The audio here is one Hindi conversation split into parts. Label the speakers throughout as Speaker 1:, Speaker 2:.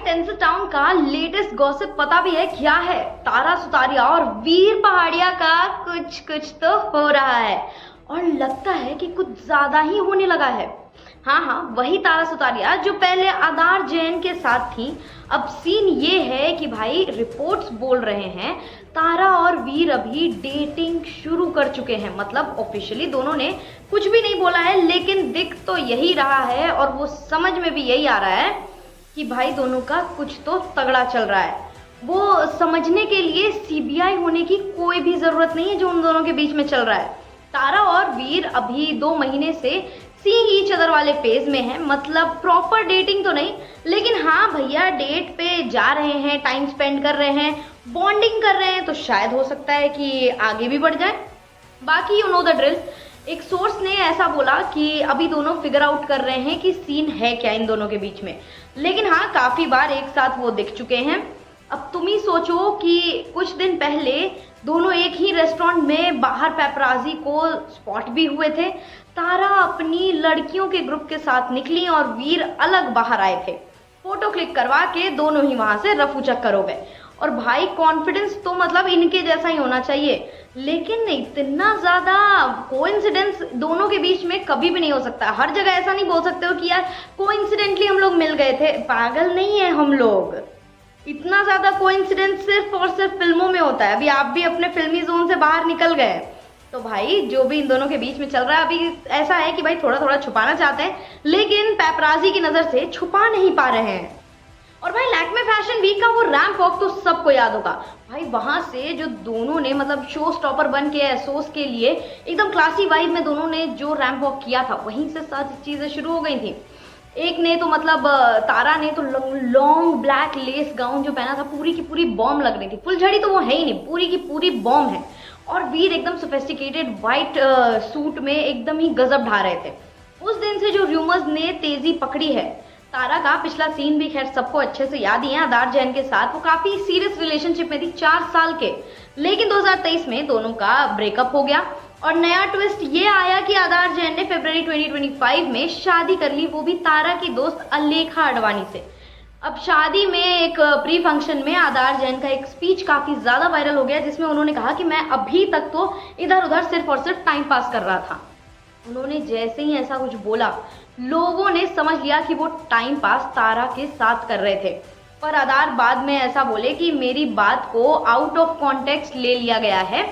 Speaker 1: टेंसिल टाउन का लेटेस्ट गॉसिप पता भी है क्या है? तारा सुतारिया और वीर पहाड़िया का कुछ कुछ तो हो रहा है और लगता है कि कुछ ज्यादा ही होने लगा है। हाँ, वही तारा सुतारिया जो पहले आधार जैन के साथ थी। अब सीन ये है कि भाई रिपोर्ट्स बोल रहे हैं तारा और वीर अभी डेटिंग शुरू कर चुके हैं। मतलब ऑफिशियली दोनों ने कुछ भी नहीं बोला है, लेकिन दिख तो यही रहा है और वो समझ में भी यही आ रहा है कि भाई दोनों का कुछ तो तगड़ा चल रहा है। वो समझने के लिए सीबीआई होने की कोई भी जरूरत नहीं है जो उन दोनों के बीच में चल रहा है। तारा और वीर अभी 2 महीने से सीइंग ईच अदर वाले फेज में है। मतलब प्रॉपर डेटिंग तो नहीं, लेकिन हाँ भैया डेट पे जा रहे हैं, टाइम स्पेंड कर रहे हैं, बॉन्डिंग कर रहे हैं, तो शायद हो सकता है कि आगे भी बढ़ जाए। बाकी यू नो द ड्रिल। एक सोर्स ने ऐसा बोला कि अभी दोनों फिगर आउट कर रहे हैं कि सीन है क्या इन दोनों के बीच में, लेकिन हाँ काफी बार एक साथ वो दिख चुके हैं। अब तुम ही सोचो कि कुछ दिन पहले दोनों एक ही रेस्टोरेंट में बाहर पेपराजी को स्पॉट भी हुए थे। तारा अपनी लड़कियों के ग्रुप के साथ निकली और वीर अलग बाहर आए थे। फोटो क्लिक करवा के दोनों ही वहां से रफू चक्कर हो गए। और भाई कॉन्फिडेंस तो मतलब इनके जैसा ही होना चाहिए, लेकिन इतना ज्यादा कोइंसिडेंस दोनों के बीच में कभी भी नहीं हो सकता। हर जगह ऐसा नहीं बोल सकते हो कि यार कोइंसिडेंटली हम लोग मिल गए थे। पागल नहीं है हम लोग। इतना ज्यादा कोइंसिडेंस सिर्फ और सिर्फ फिल्मों में होता है। अभी आप भी अपने फिल्मी जोन से बाहर निकल गए। तो भाई जो भी इन दोनों के बीच में चल रहा है अभी ऐसा है कि भाई थोड़ा थोड़ा छुपाना चाहते हैं, लेकिन पेपराजी की नजर से छुपा नहीं पा रहे हैं। और भाई लैक्मे फैशन वीक का वो रैंप वॉक तो सबको याद होगा भाई। वहां से जो दोनों ने मतलब शो स्टॉपर बन के एसोस के लिए एकदम क्लासी वाइब में दोनों ने जो रैंप वॉक किया था, वहीं से सारी चीजें शुरू हो गई थी। एक ने तो मतलब तारा ने तो लॉन्ग ब्लैक लेस गाउन जो पहना था, पूरी की पूरी बॉम्ब लग रही थी। फुलझड़ी तो वो है ही नहीं, पूरी की पूरी बॉम्ब है। और वीर एकदम सोफिस्टिकेटेड व्हाइट सूट में एकदम ही गजब ढा रहे थे। उस दिन से जो रूमर्स ने तेजी पकड़ी है, तारा का पिछला सीन भी खैर सबको अच्छे से याद ही है। आधार जैन के साथ वो काफी सीरियस रिलेशनशिप में थी 4 साल के, लेकिन 2023 में दोनों का ब्रेकअप हो गया। और नया ट्विस्ट ये आया कि आधार जैन ने फरवरी 2025 में शादी कर ली, वो भी तारा की दोस्त अलेखा अडवाणी से। अब शादी में एक प्री फंक्शन में आधार जैन का एक स्पीच काफी ज्यादा वायरल हो गया, जिसमें उन्होंने कहा कि मैं अभी तक तो इधर उधर सिर्फ और सिर्फ टाइम पास कर रहा था। उन्होंने जैसे ही ऐसा कुछ बोला, लोगों ने समझ लिया कि वो टाइम पास तारा के साथ कर रहे थे। पर आधार बाद में ऐसा बोले कि मेरी बात को आउट ऑफ कॉन्टेक्स्ट ले लिया गया है।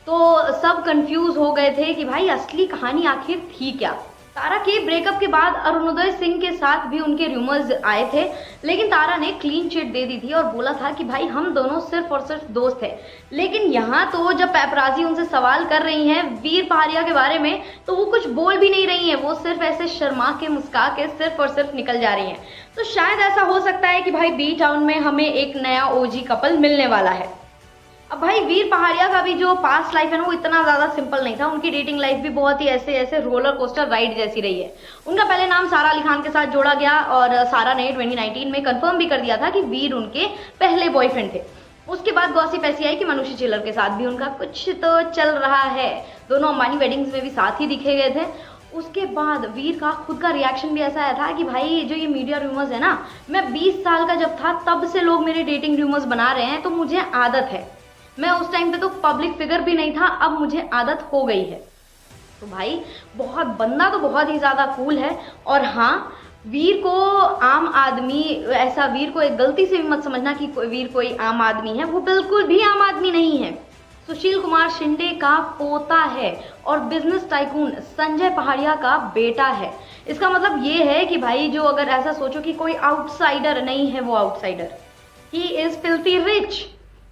Speaker 1: तो सब कंफ्यूज हो गए थे कि भाई असली कहानी आखिर थी क्या। तारा के ब्रेकअप के बाद अरुणोदय सिंह के साथ भी उनके रूमर्स आए थे, लेकिन तारा ने क्लीन चिट दे दी थी और बोला था कि भाई हम दोनों सिर्फ और सिर्फ दोस्त हैं। लेकिन यहाँ तो जब पेपराजी उनसे सवाल कर रही हैं वीर पहाड़िया के बारे में, तो वो कुछ बोल भी नहीं रही हैं। वो सिर्फ ऐसे शर्मा के मुस्का के सिर्फ और सिर्फ निकल जा रही हैं। तो शायद ऐसा हो सकता है कि भाई बी टाउन में हमें एक नया ओजी कपल मिलने वाला है। अब भाई वीर पहाड़िया का भी जो पास्ट लाइफ है ना, वो इतना ज्यादा सिंपल नहीं था। उनकी डेटिंग लाइफ भी बहुत ही ऐसे रोलर कोस्टर राइड जैसी रही है। उनका पहले नाम सारा अली खान के साथ जोड़ा गया और सारा ने 2019 में कंफर्म भी कर दिया था कि वीर उनके पहले बॉयफ्रेंड थे। उसके बाद गॉसिप ऐसी आई कि मनुष्य चिल्लर के साथ भी उनका कुछ तो चल रहा है। दोनों अंबानी वेडिंग्स में भी साथ ही दिखे गए थे। उसके बाद वीर का खुद का रिएक्शन भी ऐसा आया था कि भाई जो ये मीडिया रूमर्स है ना, मैं 20 साल का जब था तब से लोग मेरे डेटिंग रूमर्स बना रहे हैं, तो मुझे आदत है। मैं उस टाइम पे तो पब्लिक फिगर भी नहीं था, अब मुझे आदत हो गई है। तो भाई बहुत बंदा तो बहुत ही ज्यादा कूल है। और हाँ, वीर को आम आदमी ऐसा वीर को एक गलती से भी मत समझना कि वीर कोई आम आदमी है। वो बिल्कुल भी आम आदमी नहीं है। सुशील कुमार शिंदे का पोता है और बिजनेस टाइकून संजय पहाड़िया का बेटा है। इसका मतलब ये है कि भाई जो अगर ऐसा सोचो कि कोई आउटसाइडर नहीं है, वो outsider he is filthy rich.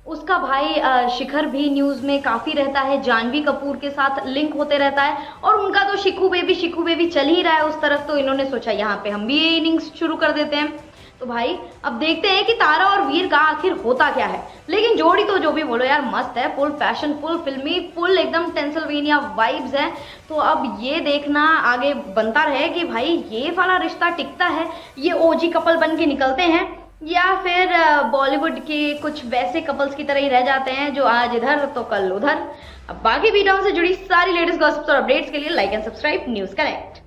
Speaker 1: उसका भाई शिखर भी न्यूज में काफी रहता है, जानवी कपूर के साथ लिंक होते रहता है। और उनका तो शिखू बेबी चल ही रहा है उस तरफ। तो इन्होंने सोचा यहाँ पे हम भी ये इनिंग्स शुरू कर देते हैं। तो भाई अब देखते हैं कि तारा और वीर का आखिर होता क्या है। लेकिन जोड़ी तो जो भी बोलो यार मस्त है, फुल फैशन, फुल फिल्मी, फुल एकदम टेंसिल्वेनिया वाइब्स है। तो अब ये देखना आगे बनता रहे कि भाई ये वाला रिश्ता टिकता है, ये ओजी कपल बन के निकलते हैं, या फिर बॉलीवुड के कुछ वैसे कपल्स की तरह ही रह जाते हैं जो आज इधर तो कल उधर। अब बाकी वीडियो से जुड़ी सारी लेटेस्ट गॉसिप्स और अपडेट्स के लिए like and subscribe news connect.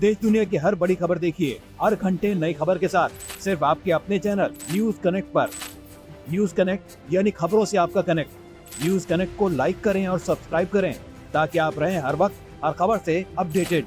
Speaker 2: देश दुनिया की हर बड़ी खबर देखिए हर घंटे नई खबर के साथ, सिर्फ आपके अपने चैनल न्यूज कनेक्ट पर। न्यूज कनेक्ट यानी खबरों से आपका कनेक्ट। न्यूज कनेक्ट को लाइक करें और सब्सक्राइब करें ताकि आप रहें हर वक्त हर खबर से अपडेटेड।